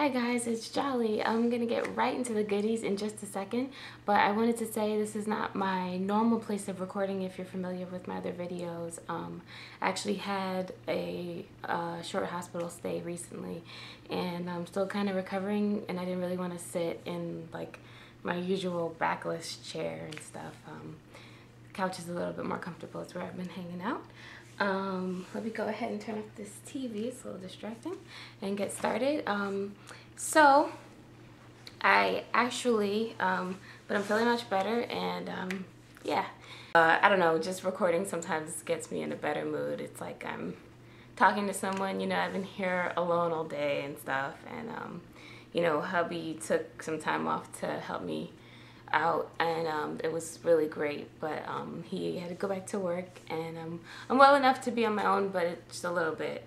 Hi guys, it's Jolly. I'm gonna get right into the goodies in just a second, but I wanted to say this is not my normal place of recording if you're familiar with my other videos. I actually had a short hospital stay recently, and I'm still kind of recovering, and I didn't really want to sit in like my usual backless chair and stuff. The couch is a little bit more comfortable. It's where I've been hanging out. Let me go ahead and turn off this TV, it's a little distracting, and get started. So I actually, but I'm feeling much better, and yeah. I don't know, just recording sometimes gets me in a better mood. It's like I'm talking to someone, you know. I've been here alone all day and stuff, and you know, hubby took some time off to help me out, and it was really great, but he had to go back to work, and I'm well enough to be on my own, but it's just a little bit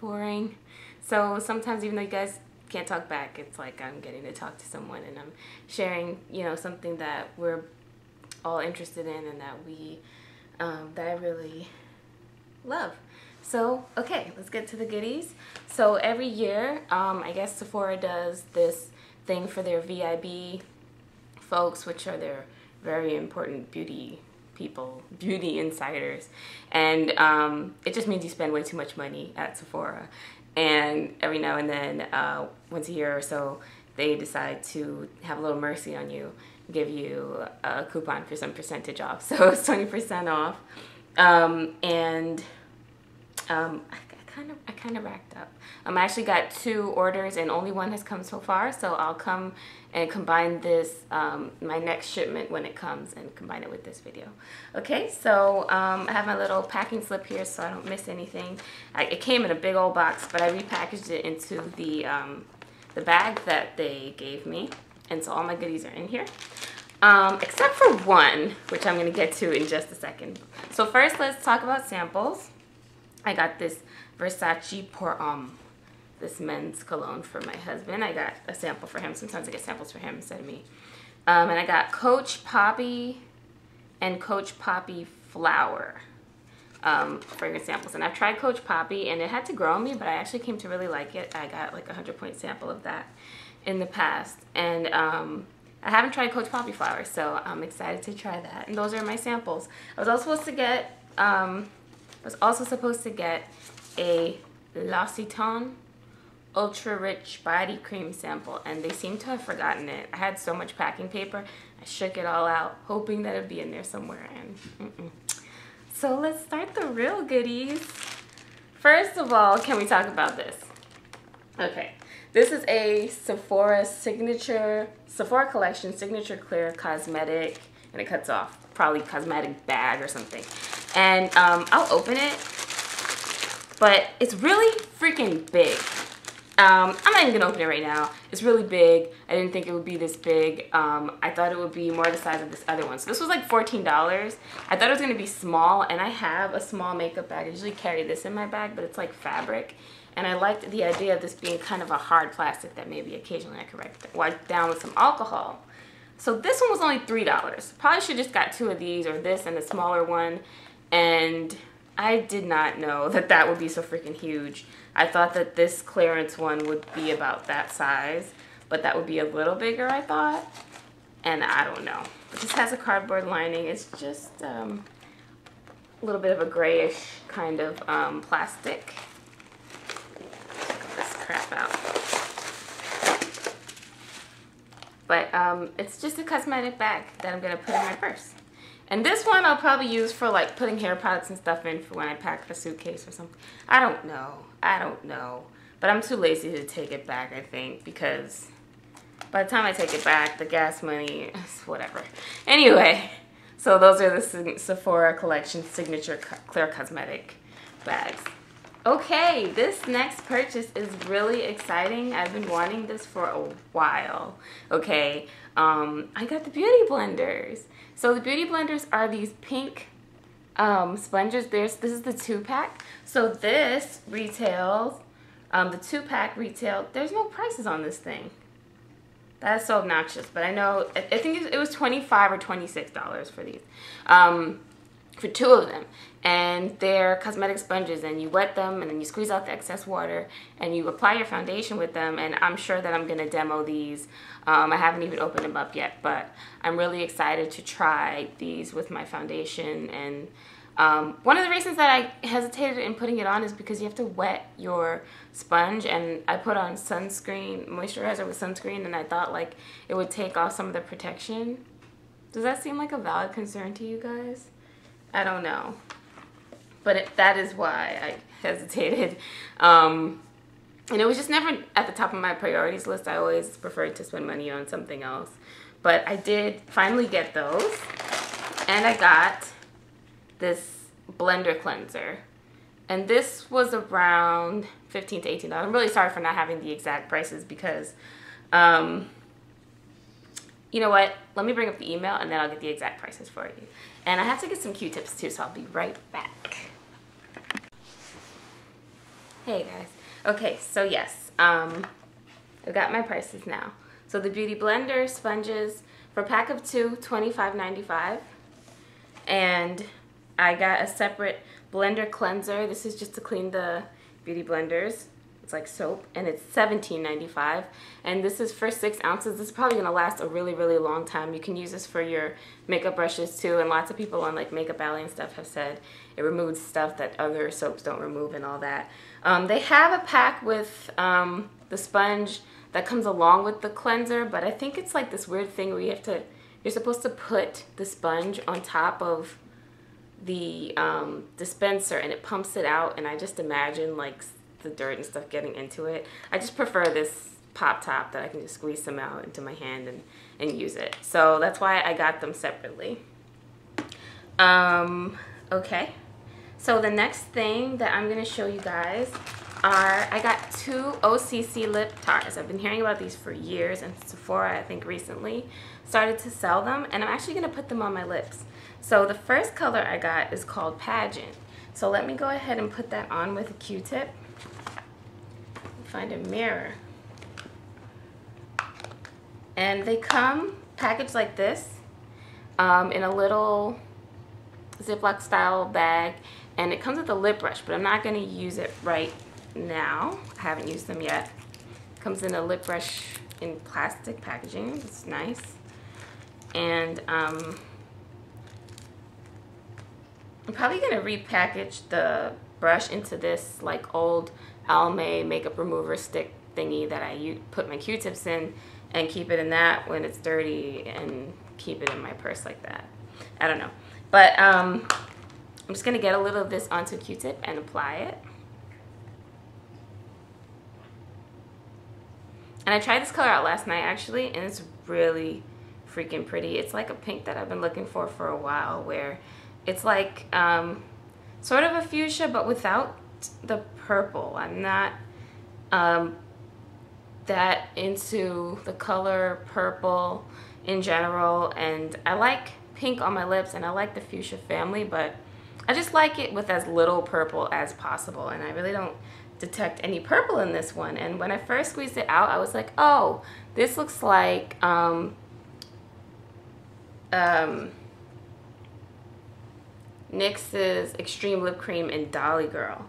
boring. So sometimes, even though you guys can't talk back, it's like I'm getting to talk to someone, and I'm sharing, you know, something that we're all interested in and that we that I really love. So okay, let's get to the goodies. So every year, I guess Sephora does this thing for their VIB folks, which are their very important beauty people, beauty insiders, and it just means you spend way too much money at Sephora, and every now and then, once a year or so, they decide to have a little mercy on you, give you a coupon for some percentage off. So it's 20% off, and I kind of racked up. I actually got 2 orders and only one has come so far, so I'll come and combine this, my next shipment when it comes, and combine it with this video. Okay, so I have my little packing slip here so I don't miss anything. It came in a big old box, but I repackaged it into the bag that they gave me, and so all my goodies are in here. Except for one, which I'm going to get to in just a second. So first, let's talk about samples. I got this Versace Pour Homme, this men's cologne for my husband. I got a sample for him. Sometimes I get samples for him instead of me. And I got Coach Poppy and Coach Poppy Flower fragrance samples. And I've tried Coach Poppy, and it had to grow on me, but I actually came to really like it. I got like a 100-point sample of that in the past. And I haven't tried Coach Poppy Flower, so I'm excited to try that. And those are my samples. I was also supposed to get a L'Occitane Ultra Rich Body Cream sample, and they seem to have forgotten it. I had so much packing paper, I shook it all out, hoping that it'd be in there somewhere, and So let's start the real goodies. First of all, can we talk about this? Okay, this is a Sephora Collection Signature Clear Cosmetic, and it cuts off, probably cosmetic bag or something. And I'll open it, but it's really freaking big. I'm not even gonna open it right now. It's really big. I didn't think it would be this big. I thought it would be more the size of this other one. So this was like $14. I thought it was gonna be small, and I have a small makeup bag. I usually carry this in my bag, but it's like fabric. And I liked the idea of this being kind of a hard plastic that maybe occasionally I could wipe down with some alcohol. So this one was only $3. Probably should just got 2 of these, or this and a smaller one. And I did not know that that would be so freaking huge. I thought that this clearance one would be about that size, but that would be a little bigger, I thought. And I don't know. It just has a cardboard lining. It's just a little bit of a grayish kind of plastic. Check this crap out. But it's just a cosmetic bag that I'm gonna put in my purse. And this one I'll probably use for like putting hair products and stuff in for when I pack a suitcase or something. I don't know. But I'm too lazy to take it back, I think, because by the time I take it back, the gas money, whatever. Anyway, so those are the Sephora Collection Signature Clear Cosmetic bags. Okay, this next purchase is really exciting. I've been wanting this for a while. Okay, I got the Beautyblenders. So the Beautyblenders are these pink sponges. This is the 2-pack. So this retails, the 2-pack retail, there's no prices on this thing. That's so obnoxious, but I know, I think it was $25 or $26 for these. for 2 of them, and they're cosmetic sponges, and you wet them and then you squeeze out the excess water and you apply your foundation with them. And I'm sure that I'm gonna demo these. I haven't even opened them up yet, but I'm really excited to try these with my foundation. And one of the reasons that I hesitated in putting it on is because you have to wet your sponge, and I put on sunscreen, moisturizer with sunscreen, and I thought like it would take off some of the protection. Does that seem like a valid concern to you guys? I don't know, but that is why I hesitated. And it was just never at the top of my priorities list. I always preferred to spend money on something else. But I did finally get those, and I got this blender cleanser. And this was around $15 to $18. I'm really sorry for not having the exact prices because, you know what? Let me bring up the email and then I'll get the exact prices for you. And I have to get some Q-tips too, so I'll be right back. Hey guys. Okay, so yes, I've got my prices now. So the Beautyblender sponges for a pack of 2, $25.95. And I got a separate blender cleanser. This is just to clean the beauty blenders. It's like soap, and it's $17.95. And this is for 6 ounces. This is probably gonna last a really, really long time. You can use this for your makeup brushes too, and lots of people on like Makeup Alley and stuff have said it removes stuff that other soaps don't remove and all that. They have a pack with the sponge that comes along with the cleanser, but I think it's like this weird thing where you're supposed to put the sponge on top of the dispenser and it pumps it out, and I just imagine like the dirt and stuff getting into it. I just prefer this pop top that I can just squeeze some out into my hand and use it. So that's why I got them separately. Okay, so the next thing that I'm gonna show you guys are, I got 2 OCC lip tars. I've been hearing about these for years, and Sephora, I think recently, started to sell them, and I'm actually gonna put them on my lips. So the first color I got is called Pageant. So let me go ahead and put that on with a Q-tip. Find a mirror. And they come packaged like this in a little Ziploc style bag, and it comes with a lip brush, but I'm not going to use it right now. I haven't used them yet. It comes in a lip brush in plastic packaging. It's nice. And I'm probably going to repackage the brush into this like old Almay makeup remover stick thingy that I put my Q-tips in, and keep it in that when it's dirty and keep it in my purse like that. I don't know. But I'm just going to get a little of this onto a Q-tip and apply it. And I tried this color out last night actually, and it's really freaking pretty. It's like a pink that I've been looking for a while, where it's like sort of a fuchsia but without the purple. I'm not that into the color purple in general, and I like pink on my lips and I like the fuchsia family, but I just like it with as little purple as possible, and I really don't detect any purple in this one. And when I first squeezed it out, I was like, oh, this looks like NYX's Extreme Lip Cream in Dolly Girl.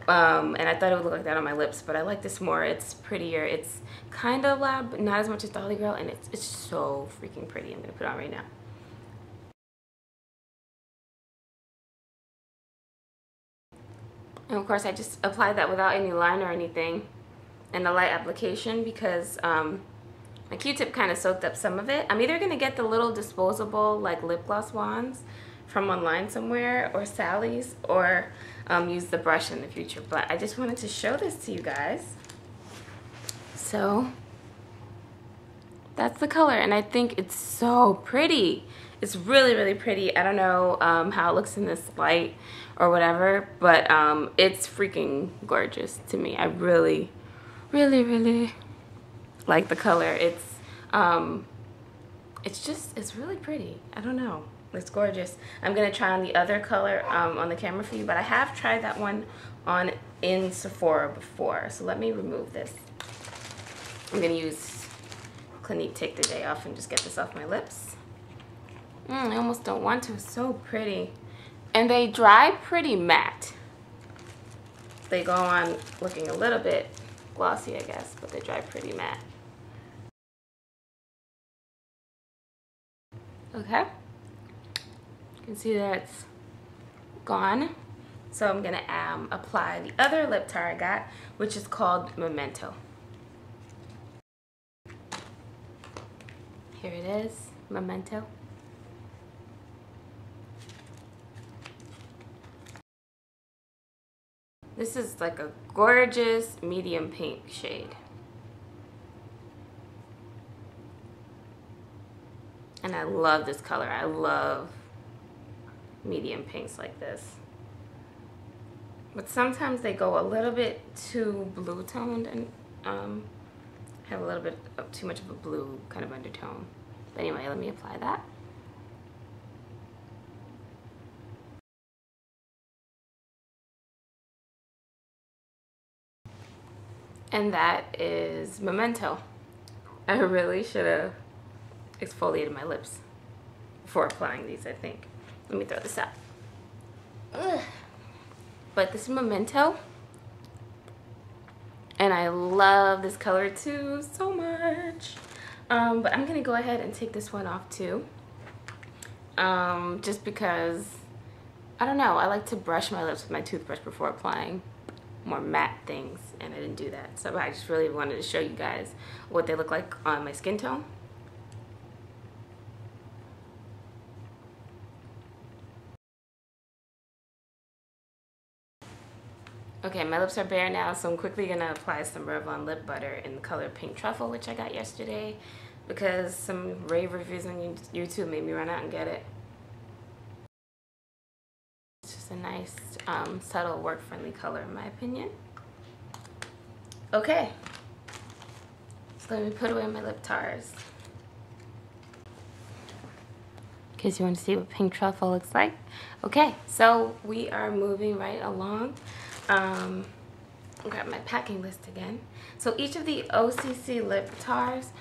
And I thought it would look like that on my lips, but I like this more. It's prettier. It's kind of loud, but not as much as Dolly Girl, and it's so freaking pretty. I'm going to put it on right now. And of course, I just applied that without any liner or anything and a light application because my Q-tip kind of soaked up some of it. I'm either going to get the little disposable like lip gloss wands from online somewhere, or Sally's, or use the brush in the future. But I just wanted to show this to you guys. So that's the color, and I think it's so pretty. It's really, really pretty. I don't know how it looks in this light or whatever, but it's freaking gorgeous to me. I really, really, really like the color. It's really pretty. I don't know. It's gorgeous. I'm gonna try on the other color on the camera for you, but I have tried that one on in Sephora before. So let me remove this. I'm gonna use Clinique Take the Day Off and just get this off my lips. I almost don't want to. It's so pretty. And they dry pretty matte. They go on looking a little bit glossy, I guess, but they dry pretty matte. Okay. You can see that it's gone. So I'm gonna apply the other lip tar I got, which is called Memento. Here it is, Memento. This is like a gorgeous medium pink shade. And I love this color. I love medium pinks like this. But sometimes they go a little bit too blue toned and have a little bit of too much of a blue kind of undertone. But anyway, let me apply that. And that is Memento. I really should have exfoliated my lips before applying these, I think. Let me throw this out. Ugh. But this is Memento. And I love this color too so much. But I'm gonna go ahead and take this one off too. Just because, I don't know, I like to brush my lips with my toothbrush before applying more matte things, and I didn't do that. So I just really wanted to show you guys what they look like on my skin tone. Okay, my lips are bare now, so I'm quickly gonna apply some Revlon lip butter in the color Pink Truffle, which I got yesterday because some rave reviews on YouTube made me run out and get it. It's just a nice, subtle, work-friendly color in my opinion. Okay, so let me put away my lip tars. In case you want to see what Pink Truffle looks like. Okay, so we are moving right along. I'll grab my packing list again. So each of the OCC lip tars,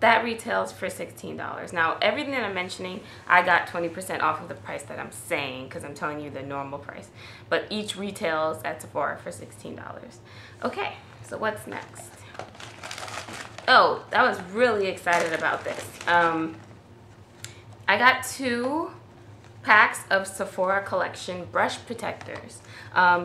that retails for $16. Now, everything that I'm mentioning, I got 20% off of the price that I'm saying because I'm telling you the normal price. But each retails at Sephora for $16. Okay, so what's next? Oh, I was really excited about this. I got 2 packs of Sephora Collection brush protectors.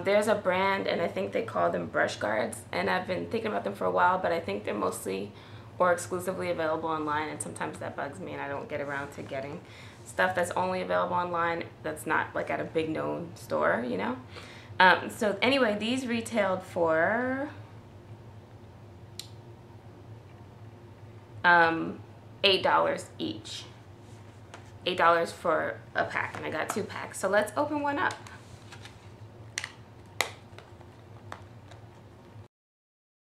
There's a brand, and I think they call them brush guards, and I've been thinking about them for a while, but I think they're mostly or exclusively available online, and sometimes that bugs me and I don't get around to getting stuff that's only available online that's not like at a big known store, you know. So anyway, these retailed for $8 each. $8 for a pack, and I got 2 packs. So let's open one up.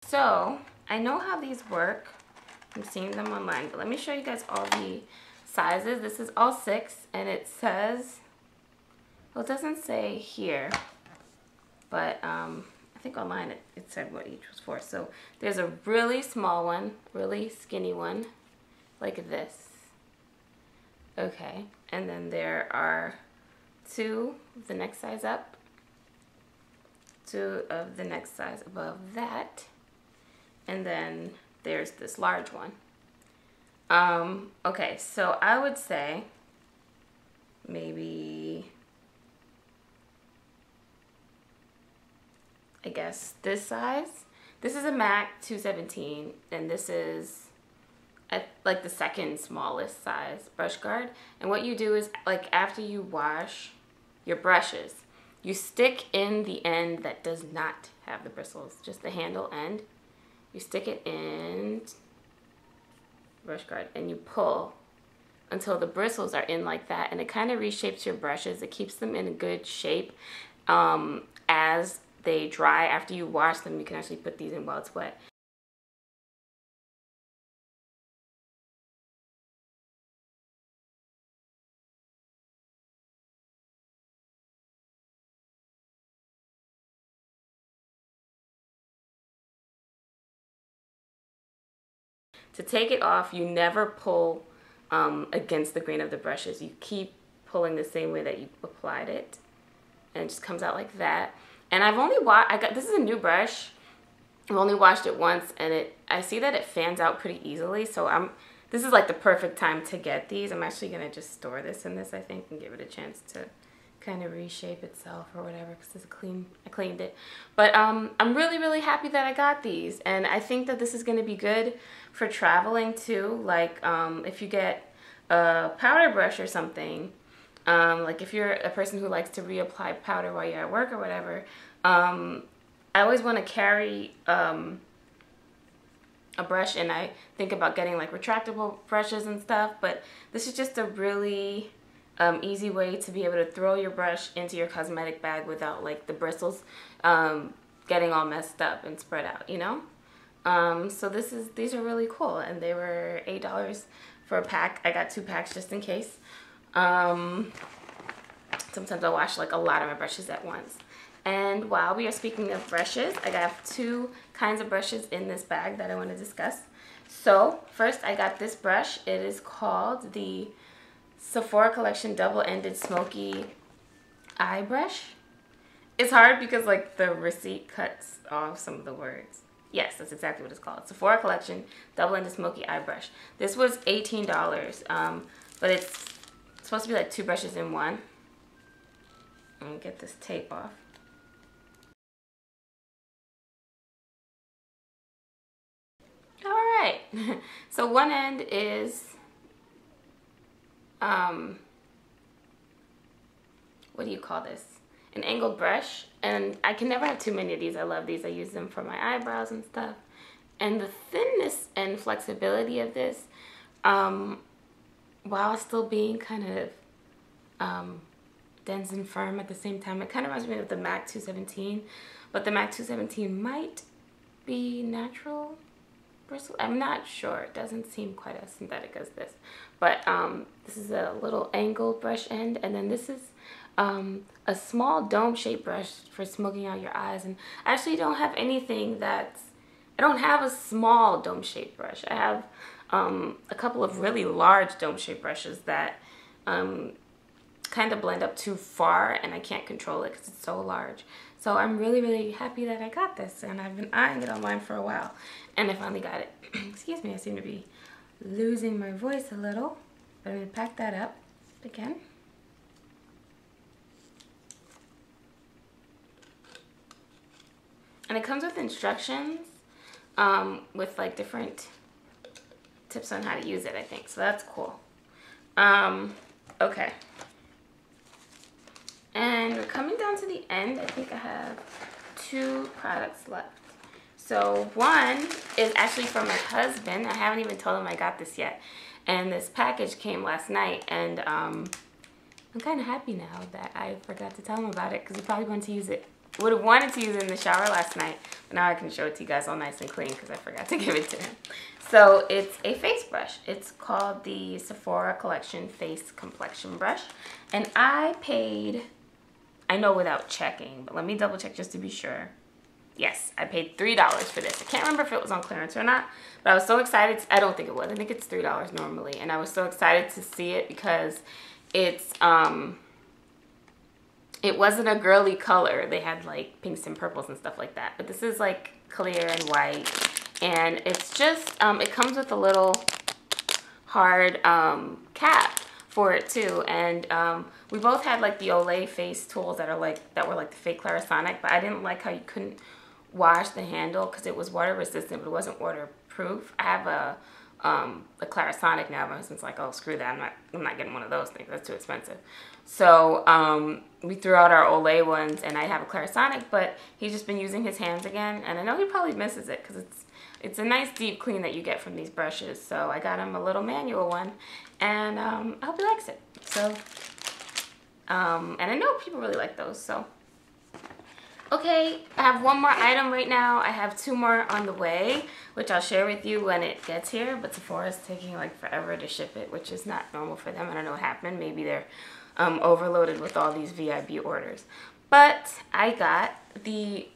So I know how these work. I'm seeing them online, but let me show you guys all the sizes. This is all 6, and it says, well, it doesn't say here, but I think online it said what each was for. So there's a really small one, really skinny one, like this. Okay, and then there are 2 of the next size up, 2 of the next size above that, and then there's this large one. Okay, so I would say maybe, I guess this size. This is a MAC 217, and this is at like the second smallest size brush guard. And what you do is, like, after you wash your brushes, you stick in the end that does not have the bristles, just the handle end. You stick it in brush guard and you pull until the bristles are in like that, and it kind of reshapes your brushes. It keeps them in a good shape as they dry. After you wash them, you can actually put these in while it's wet. To take it off, you never pull against the grain of the brushes. You keep pulling the same way that you applied it, and it just comes out like that. And I've only washed, this is a new brush. I've only washed it once, and I see that it fans out pretty easily, so this is like the perfect time to get these. I'm actually gonna just store this in this, I think, and give it a chance to kind of reshape itself or whatever, because I cleaned it. But I'm really, really happy that I got these, and I think that this is gonna be good for traveling too. Like if you get a powder brush or something, like if you're a person who likes to reapply powder while you're at work or whatever, I always want to carry a brush, and I think about getting like retractable brushes and stuff, but this is just a really easy way to be able to throw your brush into your cosmetic bag without like the bristles getting all messed up and spread out, you know? So these are really cool, and they were $8 for a pack. I got 2 packs just in case. Sometimes I wash like a lot of my brushes at once. And while we are speaking of brushes, I got 2 kinds of brushes in this bag that I want to discuss. So first I got this brush. It is called the Sephora Collection Double-Ended Smoky Eye Brush. It's hard because like the receipt cuts off some of the words. Yes, that's exactly what it's called. Sephora Collection Double-Ended Smoky Eye Brush. This was $18, but it's supposed to be like 2 brushes in one. Let me get this tape off. Alright, so one end is, what do you call this? An angled brush, and I can never have too many of these. I love these. I use them for my eyebrows and stuff. And the thinness and flexibility of this, while still being kind of dense and firm at the same time, it kind of reminds me of the MAC 217, but the MAC 217 might be natural bristle. I'm not sure. It doesn't seem quite as synthetic as this, but this is a little angled brush end, and then this is a small dome shaped brush for smoking out your eyes. And I actually don't have anything I don't have a small dome shaped brush. I have a couple of really large dome shaped brushes that kind of blend up too far, and I can't control it because it's so large. So I'm really, really happy that I got this, and I've been eyeing it online for a while, and I finally got it. Excuse me, I seem to be losing my voice a little, but I'm going to pack that up again. And it comes with instructions with like different tips on how to use it, I think, so that's cool. Okay. And we're coming down to the end. I think I have 2 products left. So one is actually from my husband. I haven't even told him I got this yet. And this package came last night, and I'm kind of happy now that I forgot to tell him about it, because he probably wanted to use it. Would have wanted to use it in the shower last night, but now I can show it to you guys all nice and clean because I forgot to give it to him. So it's a face brush. It's called the Sephora Collection Face Complexion Brush, and I paid, I know without checking, but let me double check just to be sure. Yes, I paid $3 for this. I can't remember if it was on clearance or not, but I was so excited. I don't think it was. I think it's $3 normally, and I was so excited to see it because it's it wasn't a girly color. They had like pinks and purples and stuff like that, but this is like clear and white, and it's just it comes with a little hard cap for it too. And we both had like the Olay face tools that were like the fake Clarisonic, but I didn't like how you couldn't wash the handle because it was water resistant, but it wasn't waterproof. I have a Clarisonic now. My husband's like, oh, screw that, I'm not getting one of those things, that's too expensive. So we threw out our Olay ones, and I have a Clarisonic, but he's just been using his hands again, and I know he probably misses it because it's a nice deep clean that you get from these brushes. So I got him a little manual one, and I hope he likes it. So and I know people really like those. So okay, I have one more item right now. I have 2 more on the way, which I'll share with you when it gets here, but Sephora's taking like forever to ship it, which is not normal for them. I don't know what happened. Maybe they're overloaded with all these VIB orders. But I got the